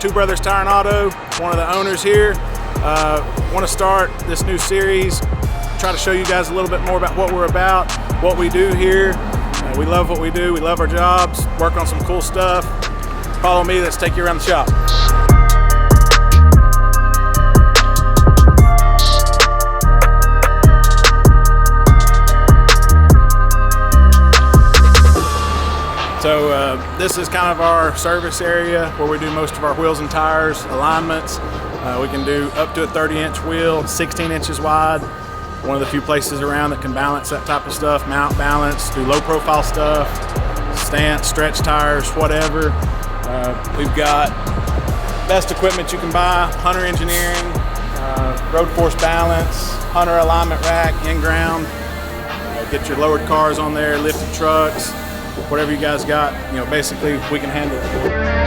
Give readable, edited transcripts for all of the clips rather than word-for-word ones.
Two Brothers Tire and Auto, one of the owners here. Want to start this new series, try to show you guys a little bit more about what we're about, what we do here. We love what we do, we love our jobs, work on some cool stuff. Follow me, let's take you around the shop. So this is kind of our service area where we do most of our wheels and tires, alignments. We can do up to a 30-inch wheel, 16 inches wide. One of the few places around that can balance that type of stuff, mount balance, do low profile stuff, stance, stretch tires, whatever. We've got best equipment you can buy, Hunter Engineering, road force balance, Hunter alignment rack, in-ground. Get your lowered cars on there, lifted trucks. Whatever you guys got, basically we can handle it.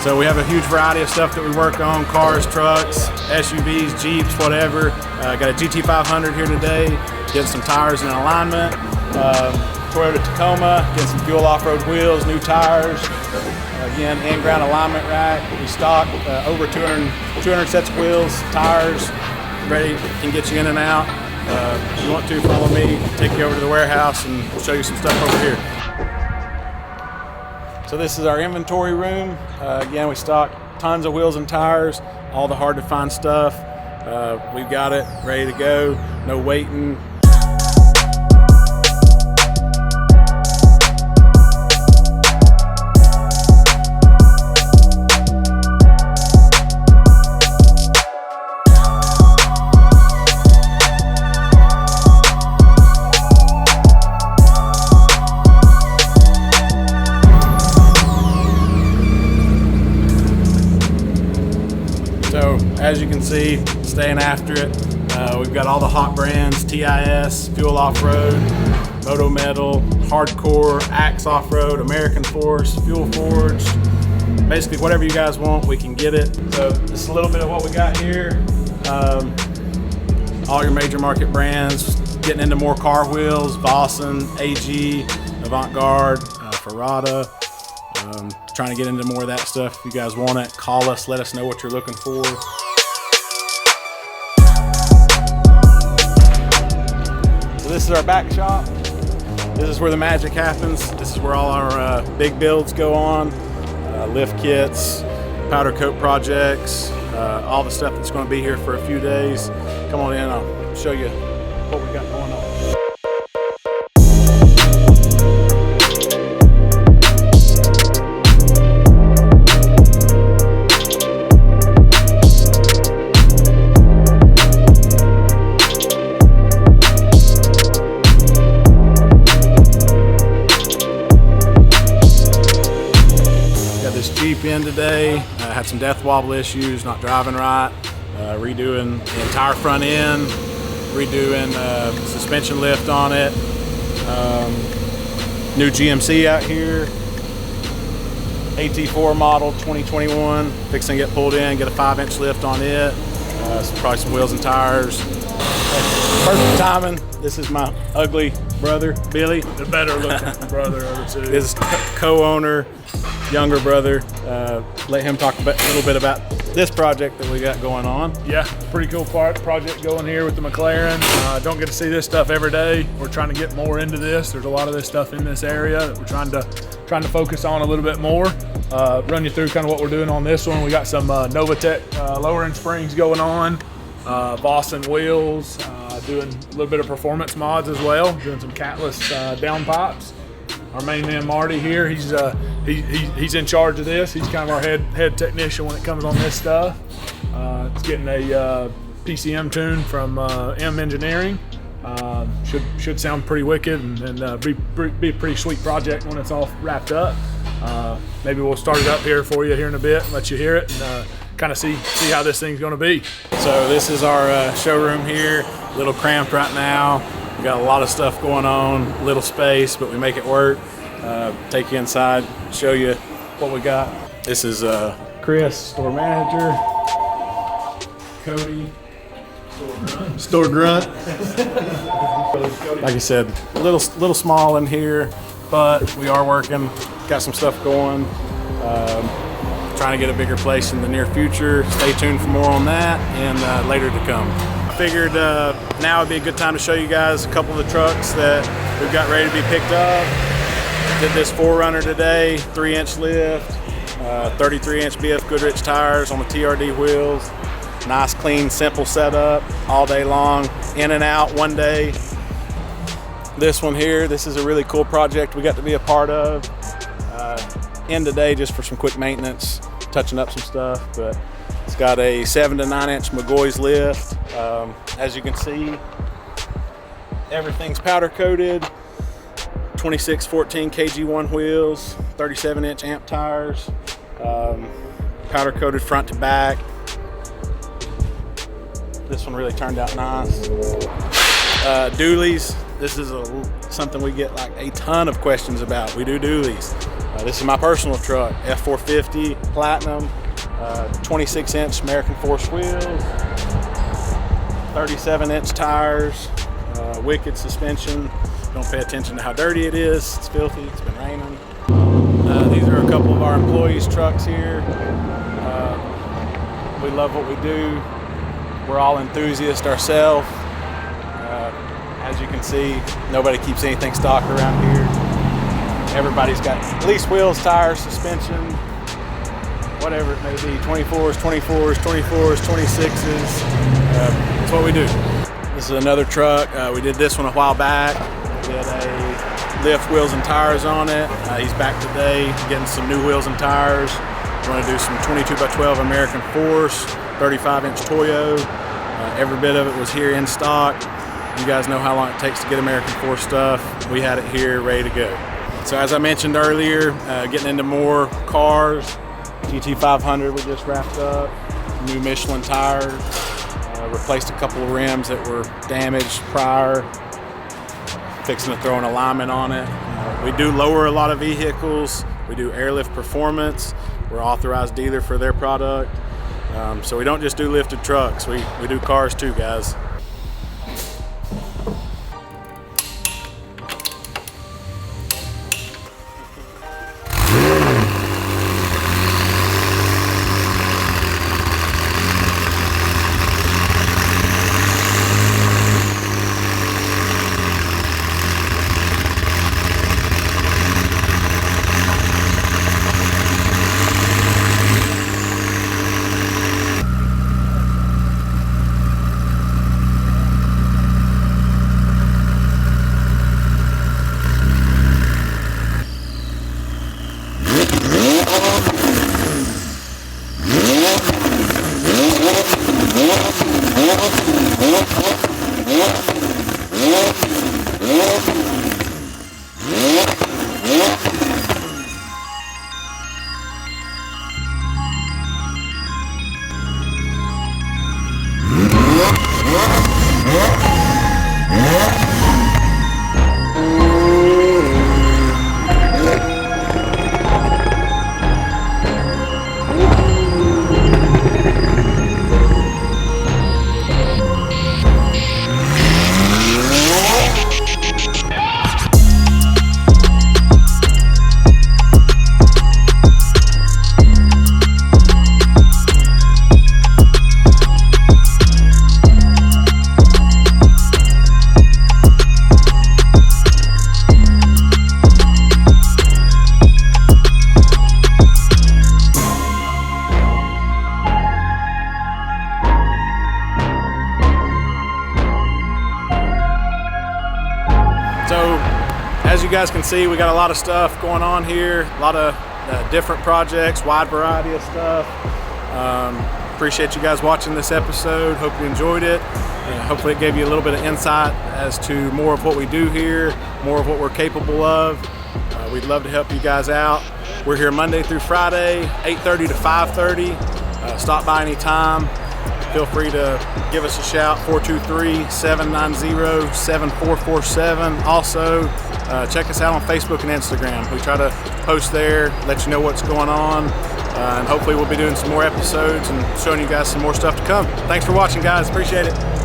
So we have a huge variety of stuff that we work on, cars, trucks, SUVs, Jeeps, whatever. Got a GT500 here today, getting some tires and alignment. Toyota Tacoma, getting some fuel off-road wheels, new tires. Again, in-ground alignment rack. We stock over 200 sets of wheels, tires, ready, can get you in and out. If you want to, follow me, take you over to the warehouse and we'll show you some stuff over here. So this is our inventory room. Again, we stock tons of wheels and tires, all the hard to find stuff. We've got it ready to go, no waiting. So as you can see, staying after it. We've got all the hot brands, TIS, Fuel Off-Road, Moto Metal, Hardcore, Axe Off-Road, American Force, Fuel Forged. Basically whatever you guys want, we can get it. So just a little bit of what we got here. All your major market brands, getting into more car wheels, Vossen, AG, Avant-Garde, Ferrata. Trying to get into more of that stuff. If you guys want it, call us, let us know what you're looking for. So this is our back shop. This is where the magic happens. This is where all our big builds go on. Lift kits, powder coat projects, all the stuff that's going to be here for a few days. Come on in, I'll show you what we got going on. Jeep in today, had some death wobble issues, not driving right, redoing the entire front end, redoing suspension lift on it, new GMC out here, AT4 model 2021, fixing to get pulled in, get a 5-inch lift on it, probably some wheels and tires. Perfect timing. This is my ugly brother, Billy. The better looking brother of the two. His co-owner, younger brother. Let him talk a little bit about this project that we got going on. Yeah, pretty cool project going here with the McLaren. Don't get to see this stuff every day. We're trying to get more into this. There's a lot of this stuff in this area that we're trying to focus on a little bit more. Run you through kind of what we're doing on this one. We got some Novitec lowering springs going on, Vossen wheels, doing a little bit of performance mods as well, doing some catless down pipes. Our main man Marty here, he's in charge of this. He's kind of our head technician when it comes on this stuff. It's getting a PCM tune from M Engineering. Should sound pretty wicked and be a pretty sweet project when it's all wrapped up. Maybe we'll start it up here for you here in a bit and let you hear it and kind of see how this thing's going to be. So this is our showroom here. A little cramped right now. We got a lot of stuff going on, little space, but we make it work. Take you inside, show you what we got. This is Chris, store manager. Cody, store grunt. Like I said, a little small in here, but we are working. Got some stuff going. Trying to get a bigger place in the near future. Stay tuned for more on that and later to come. I figured now would be a good time to show you guys a couple of the trucks that we've got ready to be picked up. Did this 4Runner today, 3-inch lift, 33-inch BF Goodrich tires on the TRD wheels. Nice, clean, simple setup all day long, in and out one day. This one here, this is a really cool project we got to be a part of. In today just for some quick maintenance, touching up some stuff, but it's got a 7 to 9-inch McGoy's lift. As you can see, everything's powder coated. 2614 KG1 wheels, 37-inch amp tires, powder coated front to back. This one really turned out nice. Dualies, this is something we get like a ton of questions about. We do dualies. This is my personal truck, F450 Platinum, 26-inch American Force wheels, 37-inch tires, wicked suspension. Don't pay attention to how dirty it is. It's filthy, it's been raining. These are a couple of our employees' trucks here. We love what we do. We're all enthusiasts ourselves. As you can see, nobody keeps anything stock around here. Everybody's got at least wheels, tires, suspension, whatever it may be. 24s, 24s, 24s, 26s. That's what we do. This is another truck. We did this one a while back. We had a lift, wheels, and tires on it. He's back today getting some new wheels and tires. We're going to do some 22x12 American Force, 35-inch Toyo. Every bit of it was here in stock. You guys know how long it takes to get American Force stuff. We had it here ready to go. So as I mentioned earlier, getting into more cars. GT500 we just wrapped up. New Michelin tires. Replaced a couple of rims that were damaged prior. Fixing to throw an alignment on it. We do lower a lot of vehicles. We do airlift performance. We're authorized dealer for their product. So we don't just do lifted trucks. We do cars too, guys. As you guys can see, we got a lot of stuff going on here, a lot of different projects, wide variety of stuff. appreciate you guys watching this episode. Hope you enjoyed it. Hopefully it gave you a little bit of insight as to more of what we do here, more of what we're capable of. We'd love to help you guys out. We're here Monday through Friday, 8:30 to 5:30. Stop by anytime. Feel free to give us a shout, 423-790-7447. Also, check us out on Facebook and Instagram. We try to post there, let you know what's going on, and hopefully we'll be doing some more episodes and showing you guys some more stuff to come. Thanks for watching, guys. Appreciate it.